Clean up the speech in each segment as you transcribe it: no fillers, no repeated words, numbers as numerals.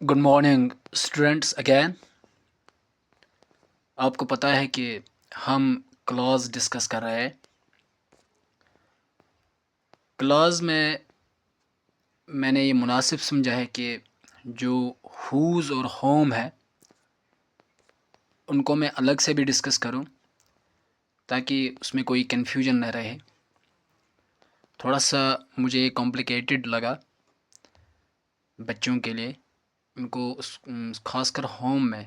Good morning students again. आपको पता है कि हम क्लॉज डिस्कस कर रहे हैं। क्लॉज में मैंने ये मुनासिब समझा है कि जो हुज़ और होम है उनको मैं अलग से भी डिस्कस करूं ताकि उसमें कोई कन्फ्यूजन न रहे। थोड़ा सा मुझे ये कॉम्प्लिकेटेड लगा बच्चों के लिए, उनको ख़ासकर होम में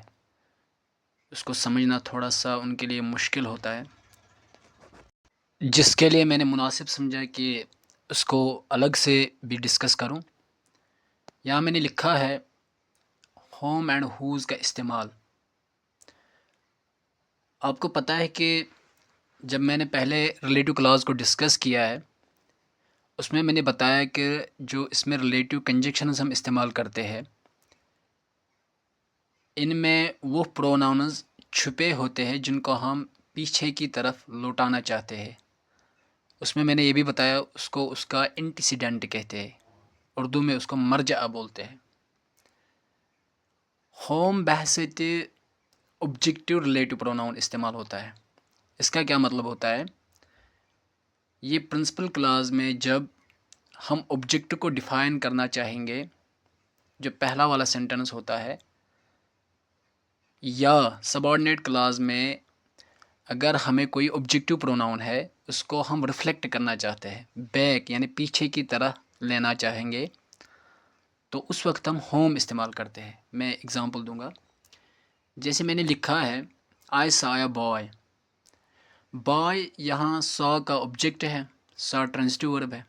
उसको समझना थोड़ा सा उनके लिए मुश्किल होता है, जिसके लिए मैंने मुनासिब समझा कि उसको अलग से भी डिस्कस करूं। यहाँ मैंने लिखा है होम एंड हुज़ का इस्तेमाल। आपको पता है कि जब मैंने पहले रिलेटिव क्लॉज को डिस्कस किया है उसमें मैंने बताया कि जो इसमें रिलेटिव कंजक्शंस हम इस्तेमाल करते हैं इनमें वो प्रोनाउंस छुपे होते हैं जिनको हम पीछे की तरफ लौटाना चाहते हैं। उसमें मैंने ये भी बताया उसको उसका एंटीसीडेंट कहते हैं, उर्दू में उसको मर्जा बोलते हैं। होम बहसत ऑब्जेक्टिव रिलेटिव प्रोनाउन इस्तेमाल होता है। इसका क्या मतलब होता है, ये प्रिंसिपल क्लास में जब हम ऑब्जेक्ट को डिफ़ाइन करना चाहेंगे, जो पहला वाला सेंटेंस होता है, या सबऑर्डिनेट क्लास में अगर हमें कोई ऑब्जेक्टिव प्रोनाउन है उसको हम रिफ्लेक्ट करना चाहते हैं, बैक यानी पीछे की तरह लेना चाहेंगे, तो उस वक्त हम होम इस्तेमाल करते हैं। मैं एग्ज़ाम्पल दूंगा। जैसे मैंने लिखा है I saw a boy. Boy यहाँ सॉ का ऑब्जेक्ट है, सॉ ट्रांजिटिव वर्ब है।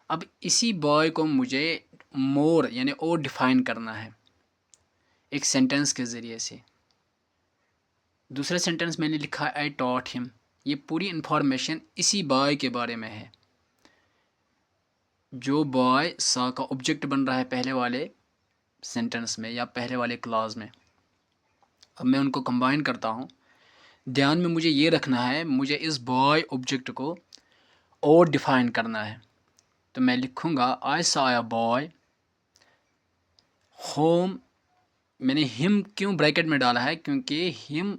अब इसी बॉय को मुझे मोर यानी और डिफ़ाइन करना है एक सेंटेंस के ज़रिए से। दूसरा सेंटेंस मैंने लिखा आई टॉट हिम। ये पूरी इंफॉर्मेशन इसी बॉय के बारे में है। जो बॉय सा का ऑब्जेक्ट बन रहा है पहले वाले सेंटेंस में या पहले वाले क्लॉज में। अब मैं उनको कंबाइन करता हूँ। ध्यान में मुझे ये रखना है, मुझे इस बॉय ऑब्जेक्ट को और डिफ़ाइन करना है। तो मैं लिखूँगा I saw a boy home. मैंने हिम क्यों ब्रैकेट में डाला है, क्योंकि हिम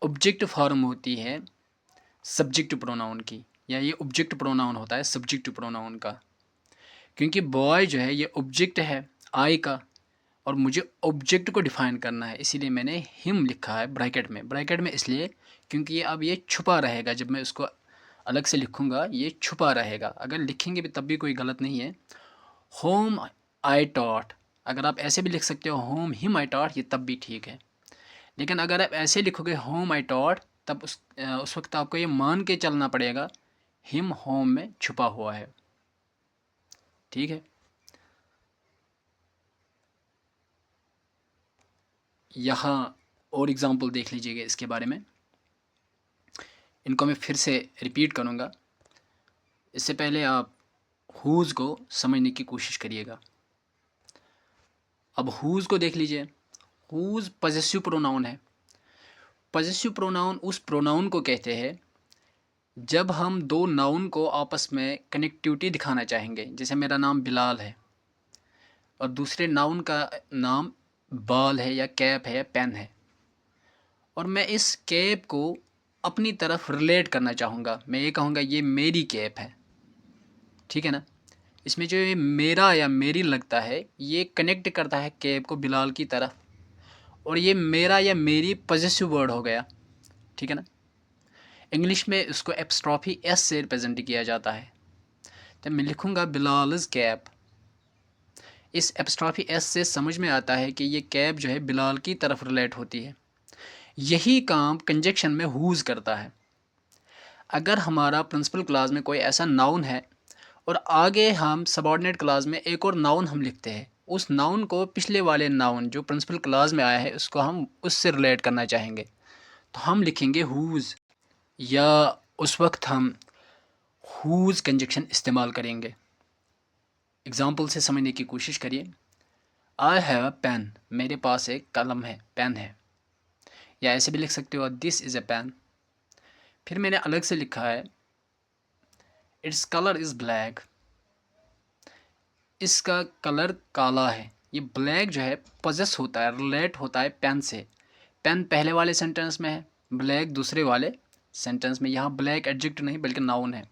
ऑब्जेक्ट फॉर्म होती है सब्जेक्ट प्रोनाउन की, या ये ऑब्जेक्ट प्रोनाउन होता है सब्जेक्ट प्रोनाउन का। क्योंकि बॉय जो है ये ऑब्जेक्ट है आई का, और मुझे ऑब्जेक्ट को डिफ़ाइन करना है, इसीलिए मैंने हिम लिखा है ब्रैकेट में। ब्रैकेट में इसलिए क्योंकि ये अब ये छुपा रहेगा, जब मैं उसको अलग से लिखूँगा ये छुपा रहेगा। अगर लिखेंगे भी तब भी कोई गलत नहीं है। होम आई टॉट, अगर आप ऐसे भी लिख सकते हो होम हिम आई टॉट, ये तब भी ठीक है। लेकिन अगर आप ऐसे लिखोगे होम आई टॉट, तब उस वक्त आपको ये मान के चलना पड़ेगा हिम होम में छुपा हुआ है। ठीक है। यहाँ और एग्ज़ाम्पल देख लीजिएगा इसके बारे में। इनको मैं फिर से रिपीट करूँगा। इससे पहले आप हुज़ को समझने की कोशिश करिएगा। अब हुज़ को देख लीजिए। हुज़ पॉजेसिव प्रोनाउन है। पॉजेसिव प्रोनाउन उस प्रोनाउन को कहते हैं जब हम दो नाउन को आपस में कनेक्टिविटी दिखाना चाहेंगे। जैसे मेरा नाम बिलाल है और दूसरे नाउन का नाम बाल है या कैप है या पेन है, और मैं इस कैप को अपनी तरफ रिलेट करना चाहूँगा। मैं ये कहूँगा ये मेरी कैप है, ठीक है ना। इसमें जो ये मेरा या मेरी लगता है ये कनेक्ट करता है कैप को बिलाल की तरफ, और ये मेरा या मेरी पॉजेसिव वर्ड हो गया, ठीक है ना। इंग्लिश में इसको एप्स्ट्रॉफी एस से रिप्रेजेंट किया जाता है। तो मैं लिखूँगा बिलाल्स कैप। इस एप्स्ट्रॉफी एस से समझ में आता है कि ये कैप जो है बिलाल की तरफ रिलेट होती है। यही काम कंजक्शन में हुज़ करता है। अगर हमारा प्रिंसिपल क्लास में कोई ऐसा नाउन है और आगे हम सबऑर्डिनेट क्लास में एक और नाउन हम लिखते हैं, उस नाउन को पिछले वाले नाउन जो प्रिंसिपल क्लास में आया है उसको हम उससे रिलेट करना चाहेंगे, तो हम लिखेंगे हुज़, या उस वक्त हम हुज़ कंजक्शन इस्तेमाल करेंगे। एग्ज़ाम्पल से समझने की कोशिश करिए। आई हैव अ पेन, मेरे पास एक कलम है, पेन है। या ऐसे भी लिख सकते हो दिस इज़ अ पेन। फिर मैंने अलग से लिखा है इट्स कलर इज़ ब्लैक, इसका कलर काला है ये ब्लैक जो है पजेस होता है, रिलेट होता है पेन से। पेन पहले वाले सेंटेंस में है, ब्लैक दूसरे वाले सेंटेंस में। यहाँ ब्लैक एडजेक्टिव नहीं बल्कि नाउन है।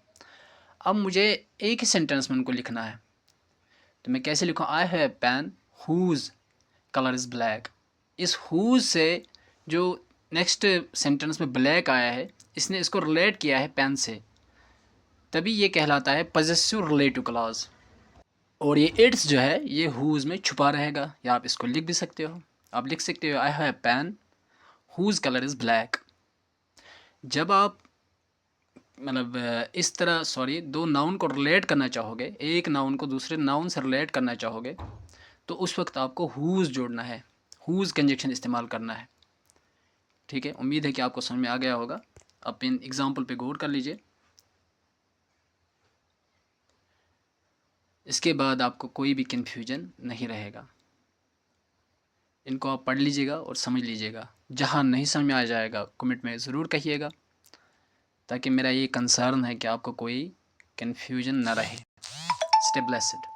अब मुझे एक ही सेंटेंस में उनको लिखना है, तो मैं कैसे लिखूँ? I have pen whose colour is black. इस हुज से जो नेक्स्ट सेंटेंस में ब्लैक आया है, इसने इसको रिलेट किया है पेन से, तभी ये कहलाता है पजेसिव रिलेटिव क्लॉज। और ये इट्स जो है ये हुज में छुपा रहेगा, या आप इसको लिख भी सकते हो। आप लिख सकते हो I have pen whose colour is black. जब आप मतलब इस तरह दो नाउन को रिलेट करना चाहोगे, एक नाउन को दूसरे नाउन से रिलेट करना चाहोगे, तो उस वक्त आपको हुज जोड़ना है, हुज कंजक्शन इस्तेमाल करना है। ठीक है, उम्मीद है कि आपको समझ में आ गया होगा। आप इन एग्जाम्पल पे गौर कर लीजिए, इसके बाद आपको कोई भी कन्फ्यूजन नहीं रहेगा। इनको आप पढ़ लीजिएगा और समझ लीजिएगा। जहाँ नहीं समझ में आ जाएगा कमेंट में ज़रूर कहिएगा, ताकि मेरा ये कंसर्न है कि आपको कोई कन्फ्यूजन ना रहे। Stay blessed.